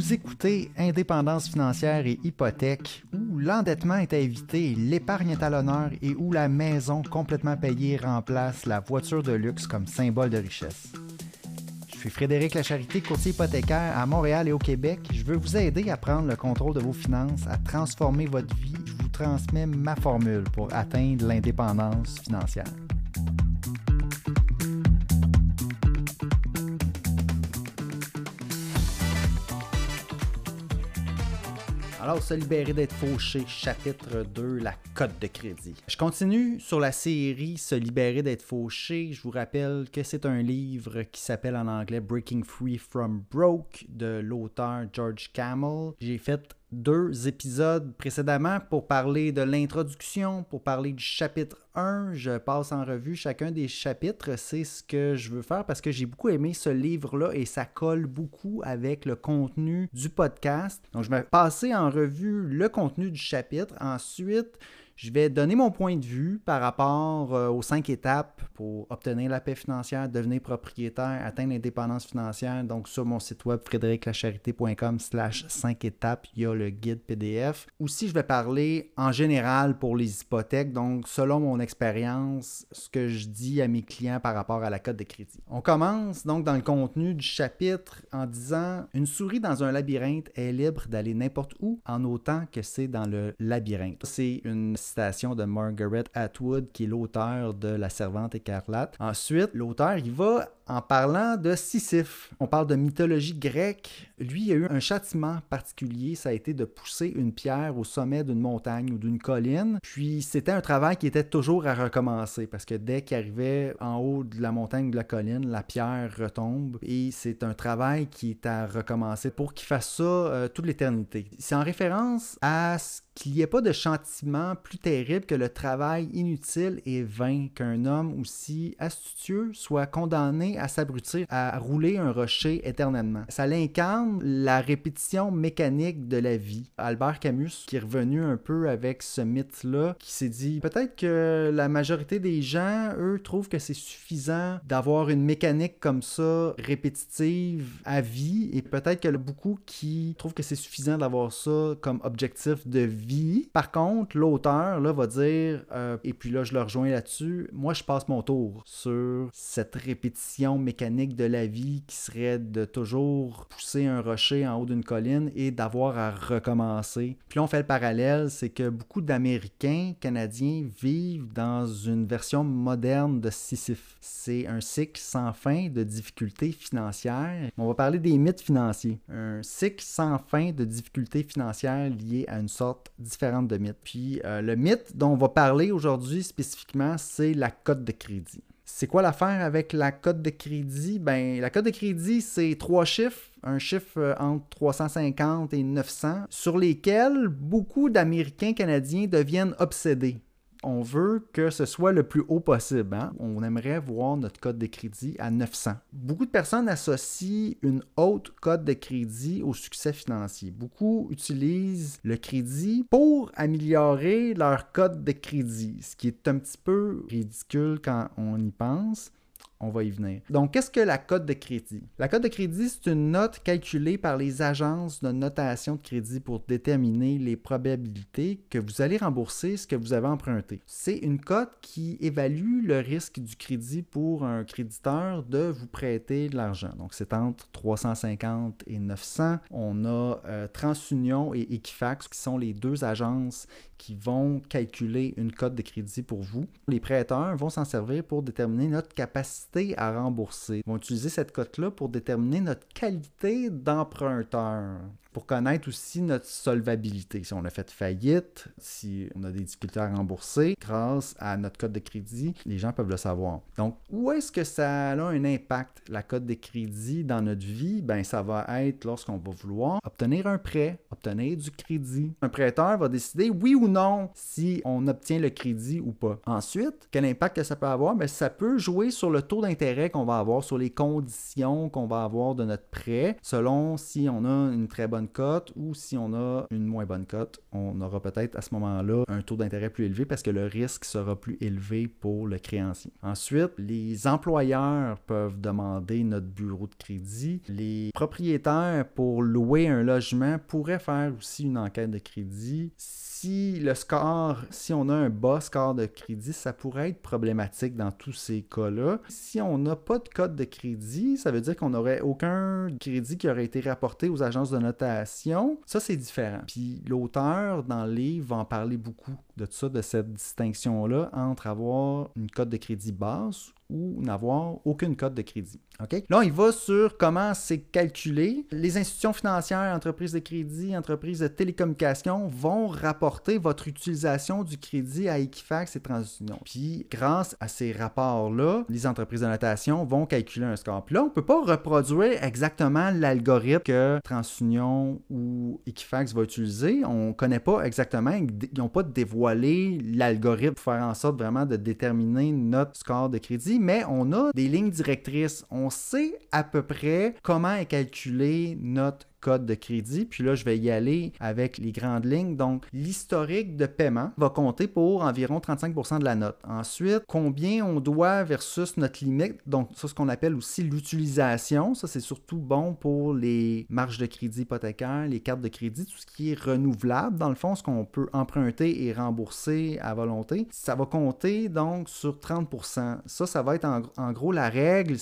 Vous écoutez Indépendance financière et hypothèque, où l'endettement est à éviter, l'épargne est à l'honneur et où la maison complètement payée remplace la voiture de luxe comme symbole de richesse. Je suis Frédéric Lacharité, courtier hypothécaire à Montréal et au Québec. Je veux vous aider à prendre le contrôle de vos finances, à transformer votre vie. Je vous transmets ma formule pour atteindre l'indépendance financière. Alors, se libérer d'être fauché, chapitre 2, la cote de crédit. Je continue sur la série Se libérer d'être fauché. Je vous rappelle que c'est un livre qui s'appelle en anglais Breaking Free from Broke de l'auteur George Kamel. J'ai fait 2 épisodes précédemment pour parler de l'introduction, pour parler du chapitre 1. Je passe en revue chacun des chapitres. C'est ce que je veux faire parce que j'ai beaucoup aimé ce livre-là et ça colle beaucoup avec le contenu du podcast. Donc, je vais passer en revue le contenu du chapitre. Ensuite, je vais donner mon point de vue par rapport aux 5 étapes pour obtenir la paix financière, devenir propriétaire, atteindre l'indépendance financière. Donc, sur mon site web frédériclacharité.com/5 étapes, il y a le guide PDF. Aussi, je vais parler en général pour les hypothèques. Donc, selon mon expérience, ce que je dis à mes clients par rapport à la cote de crédit. On commence donc dans le contenu du chapitre en disant « Une souris dans un labyrinthe est libre d'aller n'importe où en autant que c'est dans le labyrinthe ». C'est une citation de Margaret Atwood, qui est l'auteur de La Servante écarlate. Ensuite, l'auteur, il va en parlant de Sisyphe. On parle de mythologie grecque. Lui, il a eu un châtiment particulier, ça a été de pousser une pierre au sommet d'une montagne ou d'une colline. Puis, c'était un travail qui était toujours à recommencer, parce que dès qu'il arrivait en haut de la montagne ou de la colline, la pierre retombe. Et c'est un travail qui est à recommencer pour qu'il fasse ça toute l'éternité. C'est en référence à ce qu'il n'y ait pas de châtiment plus terrible que le travail inutile et vain, qu'un homme aussi astucieux soit condamné à s'abrutir, à rouler un rocher éternellement. Ça l'incarne la répétition mécanique de la vie. Albert Camus, qui est revenu un peu avec ce mythe-là, qui s'est dit peut-être que la majorité des gens, eux, trouvent que c'est suffisant d'avoir une mécanique comme ça, répétitive à vie, et peut-être que beaucoup qui trouvent que c'est suffisant d'avoir ça comme objectif de vie. Par contre, l'auteur là, va dire, et puis là je le rejoins là-dessus, moi je passe mon tour sur cette répétition mécanique de la vie qui serait de toujours pousser un rocher en haut d'une colline et d'avoir à recommencer. Puis là on fait le parallèle, c'est que beaucoup d'Américains, Canadiens vivent dans une version moderne de Sisyphe. C'est un cycle sans fin de difficultés financières. On va parler des mythes financiers. Un cycle sans fin de difficultés financières liées à une sorte différentes de mythes. Puis le mythe dont on va parler aujourd'hui spécifiquement, c'est la cote de crédit. C'est quoi l'affaire avec la cote de crédit? Ben, la cote de crédit, c'est 3 chiffres, un chiffre entre 350 et 900, sur lesquels beaucoup d'Américains canadiens deviennent obsédés. On veut que ce soit le plus haut possible. Hein? On aimerait voir notre cote de crédit à 900. Beaucoup de personnes associent une haute cote de crédit au succès financier. Beaucoup utilisent le crédit pour améliorer leur cote de crédit, ce qui est un petit peu ridicule quand on y pense. On va y venir. Donc, qu'est-ce que la cote de crédit? La cote de crédit, c'est une note calculée par les agences de notation de crédit pour déterminer les probabilités que vous allez rembourser ce que vous avez emprunté. C'est une cote qui évalue le risque du crédit pour un créditeur de vous prêter de l'argent. Donc, c'est entre 350 et 900. On a TransUnion et Equifax qui sont les 2 agences qui vont calculer une cote de crédit pour vous. Les prêteurs vont s'en servir pour déterminer notre capacité à rembourser. Ils vont utiliser cette cote-là pour déterminer notre qualité d'emprunteur, pour connaître aussi notre solvabilité. Si on a fait faillite, si on a des difficultés à rembourser, grâce à notre cote de crédit, les gens peuvent le savoir. Donc, où est-ce que ça a un impact, la cote de crédit, dans notre vie? Ben, ça va être lorsqu'on va vouloir obtenir un prêt, obtenir du crédit. Un prêteur va décider oui ou non si on obtient le crédit ou pas. Ensuite, quel impact que ça peut avoir? Ben, ça peut jouer sur le taux d'intérêt qu'on va avoir, sur les conditions qu'on va avoir de notre prêt, selon si on a une très bonne bonne cote ou si on a une moins bonne cote, on aura peut-être à ce moment-là un taux d'intérêt plus élevé parce que le risque sera plus élevé pour le créancier. Ensuite, les employeurs peuvent demander notre bureau de crédit. Les propriétaires, pour louer un logement, pourraient faire aussi une enquête de crédit. Si on a un bas score de crédit, ça pourrait être problématique dans tous ces cas-là. Si on n'a pas de code de crédit, ça veut dire qu'on n'aurait aucun crédit qui aurait été rapporté aux agences de notation. Ça, c'est différent. Puis l'auteur, dans le livre, va en parler beaucoup de ça, de cette distinction-là entre avoir une cote de crédit basse ou n'avoir aucune cote de crédit. Okay? Là, il va sur comment c'est calculé. Les institutions financières, entreprises de crédit, entreprises de télécommunications vont rapporter votre utilisation du crédit à Equifax et TransUnion. Puis, grâce à ces rapports-là, les entreprises de notation vont calculer un score. Puis là, on ne peut pas reproduire exactement l'algorithme que TransUnion ou Equifax va utiliser. On ne connaît pas exactement, ils n'ont pas dévoilé l'algorithme pour faire en sorte vraiment de déterminer notre score de crédit, mais on a des lignes directrices. On sait à peu près comment est calculé notre code de crédit. Puis là, je vais y aller avec les grandes lignes. Donc, l'historique de paiement va compter pour environ 35% de la note. Ensuite, combien on doit versus notre limite. Donc, ça, ce qu'on appelle aussi l'utilisation. Ça, c'est surtout bon pour les marges de crédit hypothécaires, les cartes de crédit, tout ce qui est renouvelable. Dans le fond, ce qu'on peut emprunter et rembourser à volonté. Ça va compter donc sur 30%. Ça va être en gros la règle.